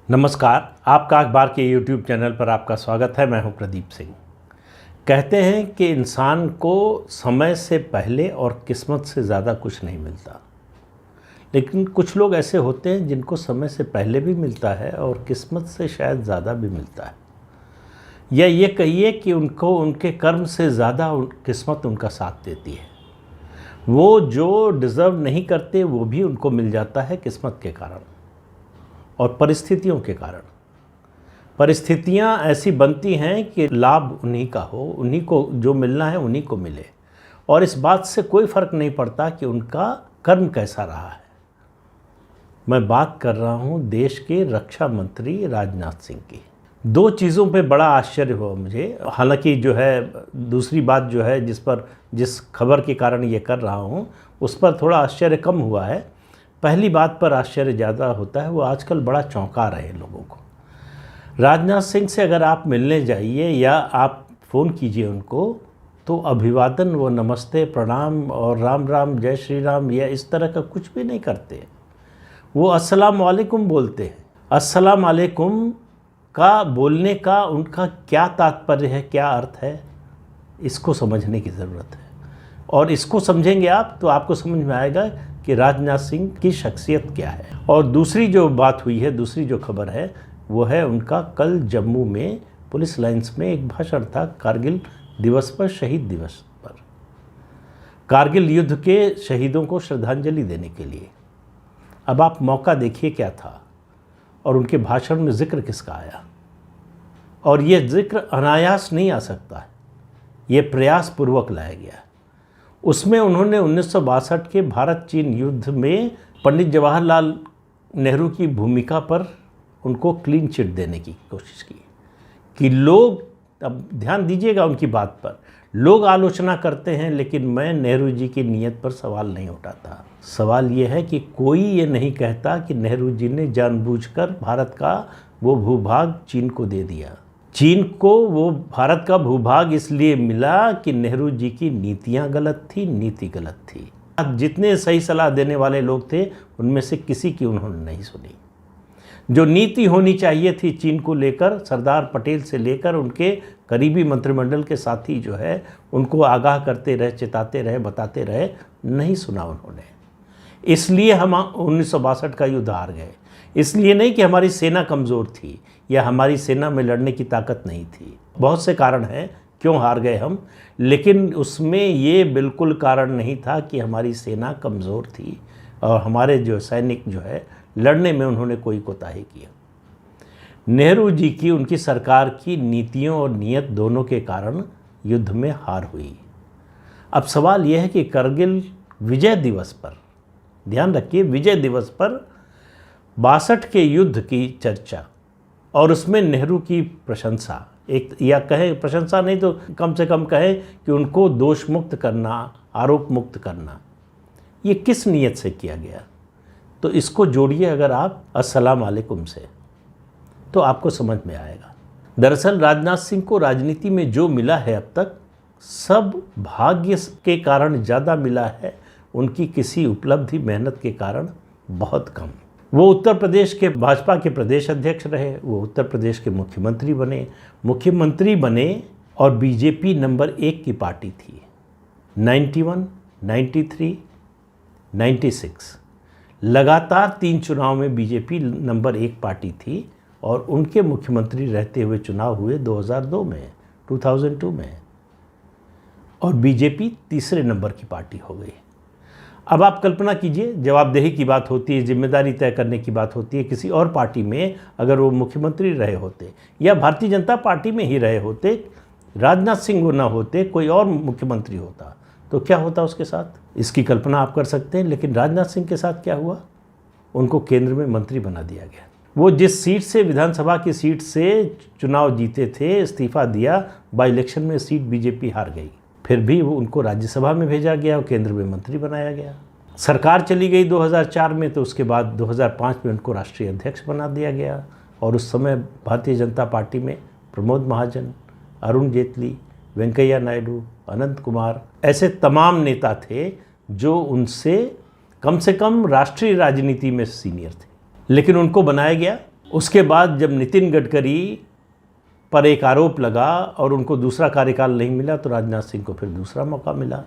नमस्कार, आपका अखबार के YouTube चैनल पर आपका स्वागत है। मैं हूं प्रदीप सिंह। कहते हैं कि इंसान को समय से पहले और किस्मत से ज़्यादा कुछ नहीं मिलता, लेकिन कुछ लोग ऐसे होते हैं जिनको समय से पहले भी मिलता है और किस्मत से शायद ज़्यादा भी मिलता है, या ये कहिए कि उनको उनके कर्म से ज़्यादा किस्मत उनका साथ देती है। वो जो डिज़र्व नहीं करते वो भी उनको मिल जाता है किस्मत के कारण और परिस्थितियों के कारण। परिस्थितियां ऐसी बनती हैं कि लाभ उन्हीं का हो, उन्हीं को जो मिलना है उन्हीं को मिले, और इस बात से कोई फ़र्क नहीं पड़ता कि उनका कर्म कैसा रहा है। मैं बात कर रहा हूं देश के रक्षा मंत्री राजनाथ सिंह की। दो चीज़ों पे बड़ा आश्चर्य हुआ मुझे। हालांकि जो है दूसरी बात जो है जिस खबर के कारण ये कर रहा हूं उस पर थोड़ा आश्चर्य कम हुआ है। पहली बात पर आश्चर्य ज़्यादा होता है। वो आजकल बड़ा चौंका रहे लोगों को। राजनाथ सिंह से अगर आप मिलने जाइए या आप फ़ोन कीजिए उनको, तो अभिवादन, वो नमस्ते, प्रणाम और राम राम, जय श्री राम या इस तरह का कुछ भी नहीं करते। वो अस्सलाम वालेकुम बोलते हैं। अस्सलाम वालेकुम का बोलने का उनका क्या तात्पर्य है, क्या अर्थ है, इसको समझने की ज़रूरत है। और इसको समझेंगे आप तो आपको समझ में आएगा कि राजनाथ सिंह की शख्सियत क्या है। और दूसरी जो बात हुई है, दूसरी जो खबर है, वो है उनका कल जम्मू में पुलिस लाइंस में एक भाषण था कारगिल दिवस पर, शहीद दिवस पर, कारगिल युद्ध के शहीदों को श्रद्धांजलि देने के लिए। अब आप मौका देखिए क्या था और उनके भाषण में जिक्र किसका आया। और ये जिक्र अनायास नहीं आ सकता है, ये प्रयास पूर्वक लाया गया। उसमें उन्होंने 1962 के भारत चीन युद्ध में पंडित जवाहरलाल नेहरू की भूमिका पर उनको क्लीन चिट देने की कोशिश की कि लोग, अब ध्यान दीजिएगा उनकी बात पर, लोग आलोचना करते हैं लेकिन मैं नेहरू जी की नीयत पर सवाल नहीं उठाता। सवाल ये है कि कोई ये नहीं कहता कि नेहरू जी ने जानबूझकर भारत का वो भूभाग चीन को दे दिया। चीन को वो भारत का भूभाग इसलिए मिला कि नेहरू जी की नीतियां गलत थी, नीति गलत थी। जितने सही सलाह देने वाले लोग थे उनमें से किसी की उन्होंने नहीं सुनी। जो नीति होनी चाहिए थी चीन को लेकर, सरदार पटेल से लेकर उनके करीबी मंत्रिमंडल के साथी जो है उनको आगाह करते रहे, चिताते रहे, बताते रहे, नहीं सुना उन्होंने। इसलिए हम 1962 का युद्ध हार गए। इसलिए नहीं कि हमारी सेना कमज़ोर थी या हमारी सेना में लड़ने की ताकत नहीं थी। बहुत से कारण हैं क्यों हार गए हम, लेकिन उसमें ये बिल्कुल कारण नहीं था कि हमारी सेना कमज़ोर थी और हमारे जो सैनिक जो है लड़ने में उन्होंने कोई कोताही किया। नेहरू जी की, उनकी सरकार की नीतियों और नीयत दोनों के कारण युद्ध में हार हुई। अब सवाल यह है कि करगिल विजय दिवस पर, ध्यान रखिए, विजय दिवस पर 62 के युद्ध की चर्चा और उसमें नेहरू की प्रशंसा, एक या कहें प्रशंसा नहीं तो कम से कम कहें कि उनको दोष मुक्त करना, आरोप मुक्त करना, ये किस नीयत से किया गया। तो इसको जोड़िए अगर आप अस्सलाम वालेकुम से, तो आपको समझ में आएगा। दरअसल राजनाथ सिंह को राजनीति में जो मिला है अब तक, सब भाग्य के कारण ज़्यादा मिला है, उनकी किसी उपलब्धि, मेहनत के कारण बहुत कम। वो उत्तर प्रदेश के भाजपा के प्रदेश अध्यक्ष रहे, वो उत्तर प्रदेश के मुख्यमंत्री बने और बीजेपी नंबर 1 की पार्टी थी। 91, 93, 96 लगातार 3 चुनाव में बीजेपी नंबर 1 पार्टी थी और उनके मुख्यमंत्री रहते हुए चुनाव हुए 2002 में, और बीजेपी तीसरे नंबर की पार्टी हो गई। अब आप कल्पना कीजिए, जवाबदेही की बात होती है, जिम्मेदारी तय करने की बात होती है। किसी और पार्टी में अगर वो मुख्यमंत्री रहे होते या भारतीय जनता पार्टी में ही रहे होते, राजनाथ सिंह वो ना होते, कोई और मुख्यमंत्री होता, तो क्या होता उसके साथ, इसकी कल्पना आप कर सकते हैं। लेकिन राजनाथ सिंह के साथ क्या हुआ, उनको केंद्र में मंत्री बना दिया गया। वो जिस सीट से, विधानसभा की सीट से चुनाव जीते थे, इस्तीफा दिया, बाई इलेक्शन में सीट बीजेपी हार गई, फिर भी वो उनको राज्यसभा में भेजा गया और केंद्र में मंत्री बनाया गया। सरकार चली गई 2004 में, तो उसके बाद 2005 में उनको राष्ट्रीय अध्यक्ष बना दिया गया। और उस समय भारतीय जनता पार्टी में प्रमोद महाजन, अरुण जेटली, वेंकैया नायडू, अनंत कुमार, ऐसे तमाम नेता थे जो उनसे कम से कम राष्ट्रीय राजनीति में सीनियर थे। लेकिन उनको बनाया गया उसके बाद जब नितिन गडकरी पर एक आरोप लगा और उनको दूसरा कार्यकाल नहीं मिला तो राजनाथ सिंह को फिर दूसरा मौका मिला।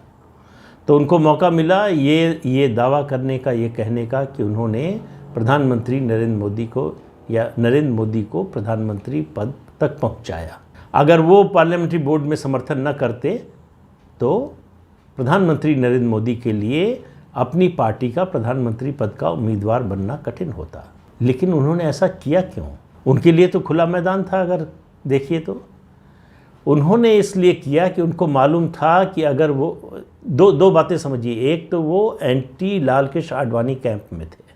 तो उनको मौका मिला ये दावा करने का, ये कहने का कि उन्होंने प्रधानमंत्री नरेंद्र मोदी को प्रधानमंत्री पद तक पहुंचाया। अगर वो पार्लियामेंट्री बोर्ड में समर्थन न करते तो प्रधानमंत्री नरेंद्र मोदी के लिए अपनी पार्टी का प्रधानमंत्री पद का उम्मीदवार बनना कठिन होता। लेकिन उन्होंने ऐसा किया क्यों? उनके लिए तो खुला मैदान था। अगर देखिए तो उन्होंने इसलिए किया कि उनको मालूम था कि अगर वो दो बातें समझिए। एक तो वो एंटी लाल कृष्ण आडवाणी कैंप में थे।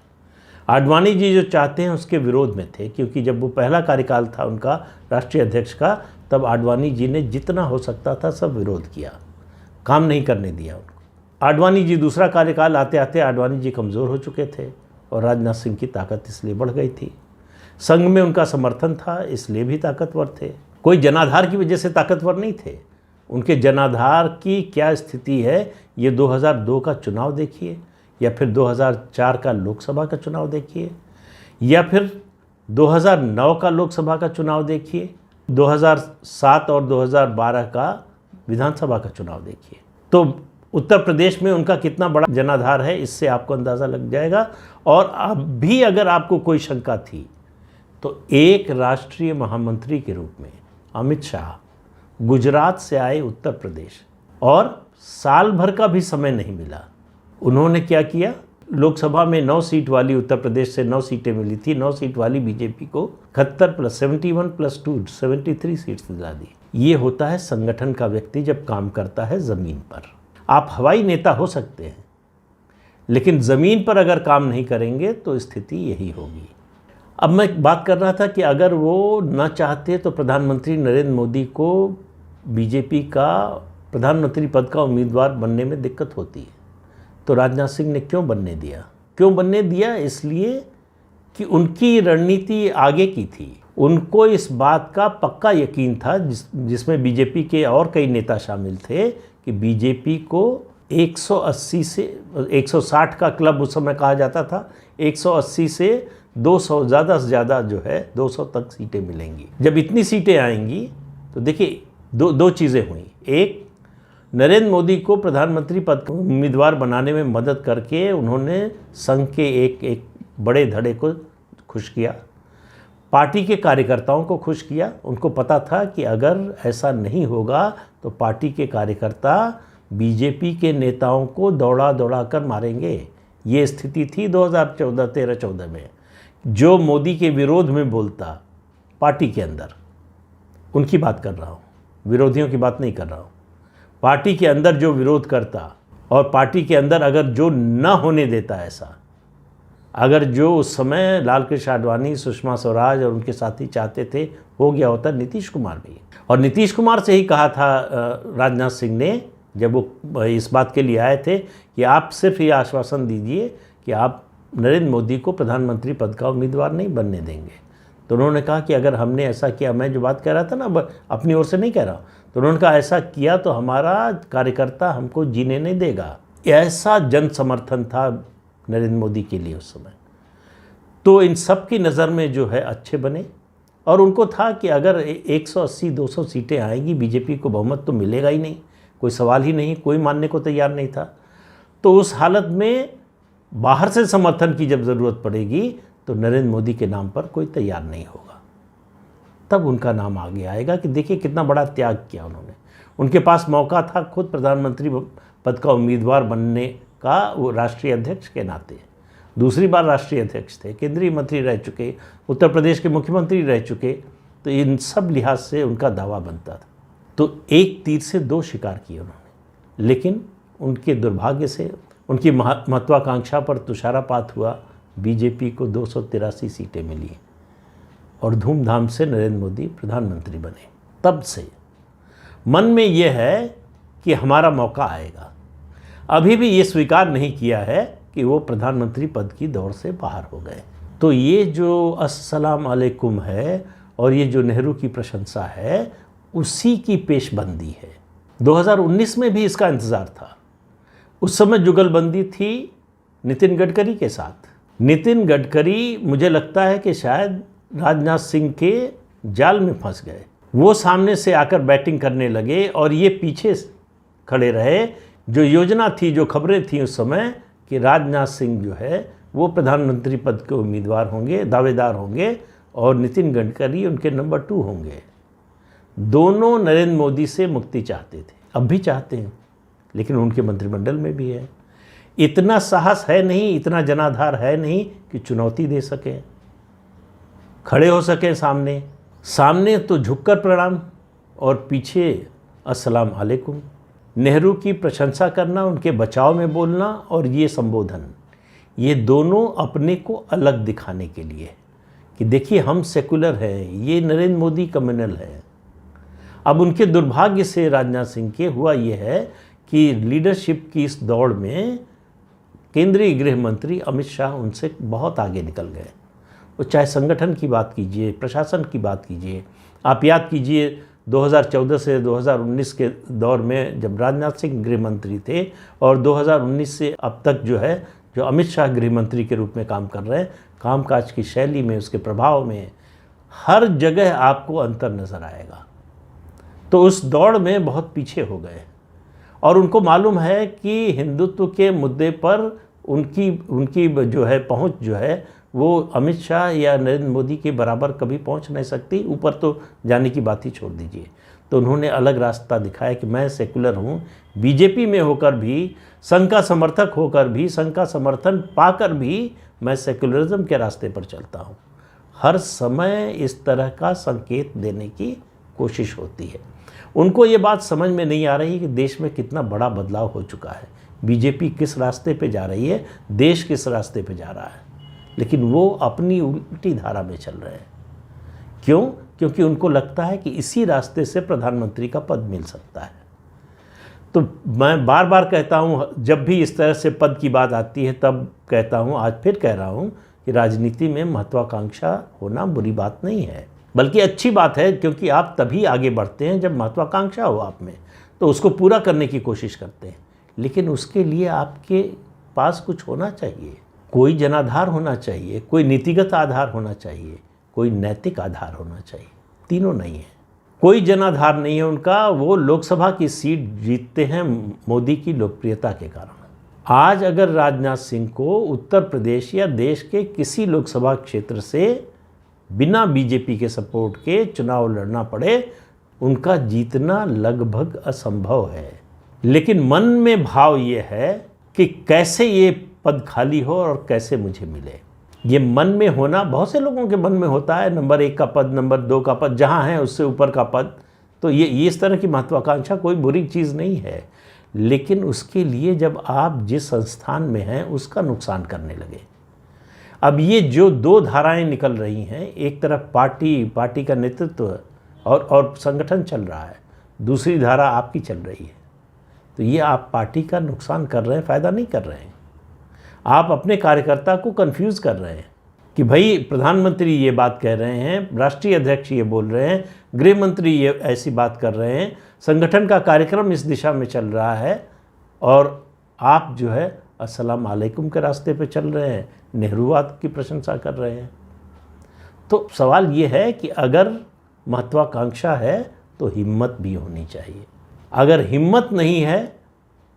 आडवाणी जी जो चाहते हैं उसके विरोध में थे, क्योंकि जब वो पहला कार्यकाल था उनका राष्ट्रीय अध्यक्ष का, तब आडवाणी जी ने जितना हो सकता था सब विरोध किया, काम नहीं करने दिया उनको। आडवाणी जी दूसरा कार्यकाल आते आते आडवाणी जी कमज़ोर हो चुके थे और राजनाथ सिंह की ताकत इसलिए बढ़ गई थी। संघ में उनका समर्थन था इसलिए भी ताकतवर थे। कोई जनाधार की वजह से ताकतवर नहीं थे। उनके जनाधार की क्या स्थिति है ये 2002 का चुनाव देखिए, या फिर 2004 का लोकसभा का चुनाव देखिए, या फिर 2009 का लोकसभा का चुनाव देखिए, 2007 और 2012 का विधानसभा का चुनाव देखिए। तो उत्तर प्रदेश में उनका कितना बड़ा जनाधार है इससे आपको अंदाज़ा लग जाएगा। और अब भी अगर आपको कोई शंका थी तो एक राष्ट्रीय महामंत्री के रूप में अमित शाह गुजरात से आए उत्तर प्रदेश, और साल भर का भी समय नहीं मिला। उन्होंने क्या किया, लोकसभा में 9 सीट वाली उत्तर प्रदेश से 9 सीटें मिली थी, 9 सीट वाली बीजेपी को 71 + 71 + 2 73 सीट्स दिला दी। ये होता है संगठन का व्यक्ति जब काम करता है ज़मीन पर। आप हवाई नेता हो सकते हैं, लेकिन ज़मीन पर अगर काम नहीं करेंगे तो स्थिति यही होगी। अब मैं बात कर रहा था कि अगर वो न चाहते तो प्रधानमंत्री नरेंद्र मोदी को बीजेपी का प्रधानमंत्री पद का उम्मीदवार बनने में दिक्कत होती है। तो राजनाथ सिंह ने क्यों बनने दिया? इसलिए कि उनकी रणनीति आगे की थी। उनको इस बात का पक्का यकीन था, जिसमें बीजेपी के और कई नेता शामिल थे, कि बीजेपी को 180 से 160 का क्लब उस समय कहा जाता था, 180 से 200 ज़्यादा से ज़्यादा जो है 200 तक सीटें मिलेंगी। जब इतनी सीटें आएंगी तो देखिए दो चीज़ें हुई। एक, नरेंद्र मोदी को प्रधानमंत्री पद का उम्मीदवार बनाने में मदद करके उन्होंने संघ के एक बड़े धड़े को खुश किया, पार्टी के कार्यकर्ताओं को खुश किया। उनको पता था कि अगर ऐसा नहीं होगा तो पार्टी के कार्यकर्ता बीजेपी के नेताओं को दौड़ा कर मारेंगे। ये स्थिति थी 2013-14 में। जो मोदी के विरोध में बोलता पार्टी के अंदर, उनकी बात कर रहा हूँ, विरोधियों की बात नहीं कर रहा हूँ। पार्टी के अंदर जो विरोध करता और पार्टी के अंदर अगर जो न होने देता ऐसा, अगर जो उस समय लाल कृष्ण आडवाणी, सुषमा स्वराज और उनके साथी चाहते थे, हो गया होता नीतीश कुमार भी। और नीतीश कुमार से ही कहा था राजनाथ सिंह ने, जब वो इस बात के लिए आए थे, कि आप सिर्फ ये आश्वासन दीजिए कि आप नरेंद्र मोदी को प्रधानमंत्री पद का उम्मीदवार नहीं बनने देंगे। तो उन्होंने कहा कि अगर हमने ऐसा किया, मैं जो बात कह रहा था ना, अपनी ओर से नहीं कह रहा हूँ, तो उन्होंने कहा ऐसा किया तो हमारा कार्यकर्ता हमको जीने नहीं देगा। ऐसा जन समर्थन था नरेंद्र मोदी के लिए उस समय। तो इन सब की नज़र में जो है अच्छे बने, और उनको था कि अगर 180-200 सीटें आएंगी, बीजेपी को बहुमत तो मिलेगा ही नहीं, कोई सवाल ही नहीं, कोई मानने को तैयार नहीं था। तो उस हालत में बाहर से समर्थन की जब ज़रूरत पड़ेगी तो नरेंद्र मोदी के नाम पर कोई तैयार नहीं होगा। तब उनका नाम आगे आएगा कि देखिए कितना बड़ा त्याग किया उन्होंने। उनके पास मौका था खुद प्रधानमंत्री पद का उम्मीदवार बनने का, वो राष्ट्रीय अध्यक्ष के नाते दूसरी बार राष्ट्रीय अध्यक्ष थे, केंद्रीय मंत्री रह चुके, उत्तर प्रदेश के मुख्यमंत्री रह चुके। तो इन सब लिहाज से उनका दावा बनता था। तो एक तीर से 2 शिकार किए उन्होंने। लेकिन उनके दुर्भाग्य से उनकी महत्वाकांक्षा पर तुषारापात हुआ। बीजेपी को 283 सीटें मिली और धूमधाम से नरेंद्र मोदी प्रधानमंत्री बने। तब से मन में ये है कि हमारा मौका आएगा। अभी भी ये स्वीकार नहीं किया है कि वो प्रधानमंत्री पद की दौड़ से बाहर हो गए। तो ये जो अस्सलाम अलैकुम है और ये जो नेहरू की प्रशंसा है, उसी की पेशबंदी है। 2019 में भी इसका इंतज़ार था। उस समय जुगलबंदी थी नितिन गडकरी के साथ। नितिन गडकरी, मुझे लगता है कि शायद राजनाथ सिंह के जाल में फंस गए। वो सामने से आकर बैटिंग करने लगे और ये पीछे खड़े रहे। जो योजना थी, जो खबरें थी उस समय कि राजनाथ सिंह जो है वो प्रधानमंत्री पद के उम्मीदवार होंगे, दावेदार होंगे और नितिन गडकरी उनके नंबर 2 होंगे। दोनों नरेंद्र मोदी से मुक्ति चाहते थे, अब भी चाहते हैं, लेकिन उनके मंत्रिमंडल में भी है। इतना साहस है नहीं, इतना जनाधार है नहीं कि चुनौती दे सकें, खड़े हो सकें सामने तो झुककर प्रणाम और पीछे अस्सलाम वालेकुम। नेहरू की प्रशंसा करना, उनके बचाव में बोलना और ये संबोधन, ये दोनों अपने को अलग दिखाने के लिए कि देखिए हम सेकुलर हैं, ये नरेंद्र मोदी कम्युनल है। अब उनके दुर्भाग्य से राजनाथ सिंह के हुआ ये है कि लीडरशिप की इस दौड़ में केंद्रीय गृह मंत्री अमित शाह उनसे बहुत आगे निकल गए। वो चाहे संगठन की बात कीजिए, प्रशासन की बात कीजिए। आप याद कीजिए 2014 से 2019 के दौर में जब राजनाथ सिंह गृह मंत्री थे और 2019 से अब तक जो अमित शाह गृह मंत्री के रूप में काम कर रहे हैं, कामकाज की शैली में, उसके प्रभाव में हर जगह आपको अंतर नज़र आएगा। तो उस दौड़ में बहुत पीछे हो गए और उनको मालूम है कि हिंदुत्व के मुद्दे पर उनकी जो है पहुंच जो है वो अमित शाह या नरेंद्र मोदी के बराबर कभी पहुंच नहीं सकती, ऊपर तो जाने की बात ही छोड़ दीजिए। तो उन्होंने अलग रास्ता दिखाया कि मैं सेकुलर हूँ, बीजेपी में होकर भी, संघ का समर्थक होकर भी, संघ का समर्थन पाकर भी मैं सेकुलरिज्म के रास्ते पर चलता हूँ। हर समय इस तरह का संकेत देने की कोशिश होती है। उनको ये बात समझ में नहीं आ रही कि देश में कितना बड़ा बदलाव हो चुका है, बीजेपी किस रास्ते पे जा रही है, देश किस रास्ते पे जा रहा है, लेकिन वो अपनी उल्टी धारा में चल रहे हैं। क्यों? क्योंकि उनको लगता है कि इसी रास्ते से प्रधानमंत्री का पद मिल सकता है। तो मैं बार बार कहता हूँ, जब भी इस तरह से पद की बात आती है तब कहता हूँ, आज फिर कह रहा हूँ कि राजनीति में महत्वाकांक्षा होना बुरी बात नहीं है, बल्कि अच्छी बात है, क्योंकि आप तभी आगे बढ़ते हैं जब महत्वाकांक्षा हो आप में, तो उसको पूरा करने की कोशिश करते हैं। लेकिन उसके लिए आपके पास कुछ होना चाहिए, कोई जनाधार होना चाहिए, कोई नीतिगत आधार होना चाहिए, कोई नैतिक आधार होना चाहिए। तीनों नहीं है, कोई जनाधार नहीं है उनका। वो लोकसभा की सीट जीतते हैं मोदी की लोकप्रियता के कारण। आज अगर राजनाथ सिंह को उत्तर प्रदेश या देश के किसी लोकसभा क्षेत्र से बिना बीजेपी के सपोर्ट के चुनाव लड़ना पड़े, उनका जीतना लगभग असंभव है। लेकिन मन में भाव ये है कि कैसे ये पद खाली हो और कैसे मुझे मिले। ये मन में होना बहुत से लोगों के मन में होता है, नंबर 1 का पद, नंबर 2 का पद, जहाँ है उससे ऊपर का पद। तो ये इस तरह की महत्वाकांक्षा कोई बुरी चीज़ नहीं है, लेकिन उसके लिए जब आप जिस संस्थान में हैं उसका नुकसान करने लगे। अब ये जो 2 धाराएं निकल रही हैं, एक तरफ पार्टी का नेतृत्व और संगठन चल रहा है, दूसरी धारा आपकी चल रही है। तो ये आप पार्टी का नुकसान कर रहे हैं, फ़ायदा नहीं कर रहे हैं। आप अपने कार्यकर्ता को कंफ्यूज कर रहे हैं कि भाई प्रधानमंत्री ये बात कह रहे हैं, राष्ट्रीय अध्यक्ष ये बोल रहे हैं, गृह मंत्री ये ऐसी बात कर रहे हैं, संगठन का कार्यक्रम इस दिशा में चल रहा है और आप जो है अस्सलाम वालेकुम के रास्ते पे चल रहे हैं, नेहरूवाद की प्रशंसा कर रहे हैं। तो सवाल ये है कि अगर महत्वाकांक्षा है तो हिम्मत भी होनी चाहिए। अगर हिम्मत नहीं है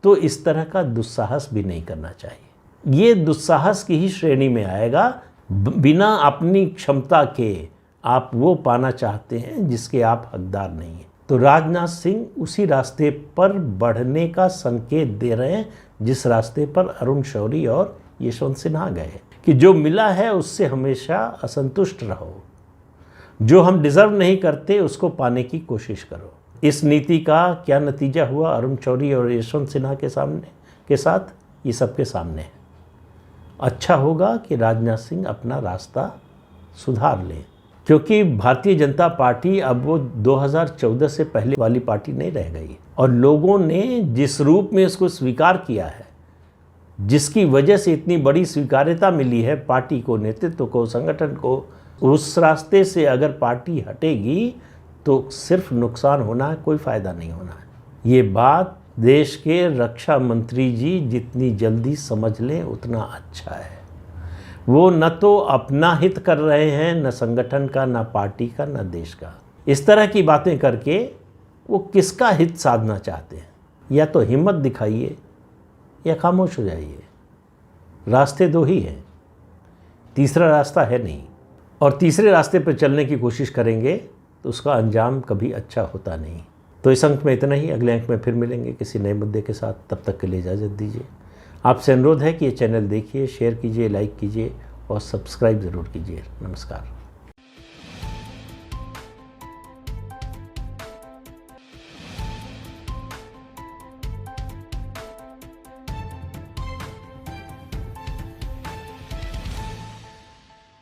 तो इस तरह का दुस्साहस भी नहीं करना चाहिए। ये दुस्साहस की ही श्रेणी में आएगा। बिना अपनी क्षमता के आप वो पाना चाहते हैं जिसके आप हकदार नहीं हैं। तो राजनाथ सिंह उसी रास्ते पर बढ़ने का संकेत दे रहे हैं जिस रास्ते पर अरुण शौरी और यशवंत सिन्हा गए, कि जो मिला है उससे हमेशा असंतुष्ट रहो, जो हम डिज़र्व नहीं करते उसको पाने की कोशिश करो। इस नीति का क्या नतीजा हुआ अरुण शौरी और यशवंत सिन्हा के साथ, ये सबके सामने है। अच्छा होगा कि राजनाथ सिंह अपना रास्ता सुधार लें, क्योंकि भारतीय जनता पार्टी अब वो 2014 से पहले वाली पार्टी नहीं रह गई और लोगों ने जिस रूप में इसको स्वीकार किया है, जिसकी वजह से इतनी बड़ी स्वीकार्यता मिली है पार्टी को, नेतृत्व को, संगठन को, उस रास्ते से अगर पार्टी हटेगी तो सिर्फ नुकसान होना है, कोई फ़ायदा नहीं होना है। ये बात देश के रक्षा मंत्री जी जितनी जल्दी समझ लें उतना अच्छा है। वो न तो अपना हित कर रहे हैं, न संगठन का, न पार्टी का, न देश का। इस तरह की बातें करके वो किसका हित साधना चाहते हैं? या तो हिम्मत दिखाइए या खामोश हो जाइए। रास्ते दो ही हैं, तीसरा रास्ता है नहीं। और तीसरे रास्ते पर चलने की कोशिश करेंगे तो उसका अंजाम कभी अच्छा होता नहीं। तो इस अंक में इतना ही। अगले अंक में फिर मिलेंगे किसी नए मुद्दे के साथ। तब तक के लिए इजाज़त दीजिए। आपसे अनुरोध है कि ये चैनल देखिए, शेयर कीजिए, लाइक कीजिए और सब्सक्राइब ज़रूर कीजिए। नमस्कार।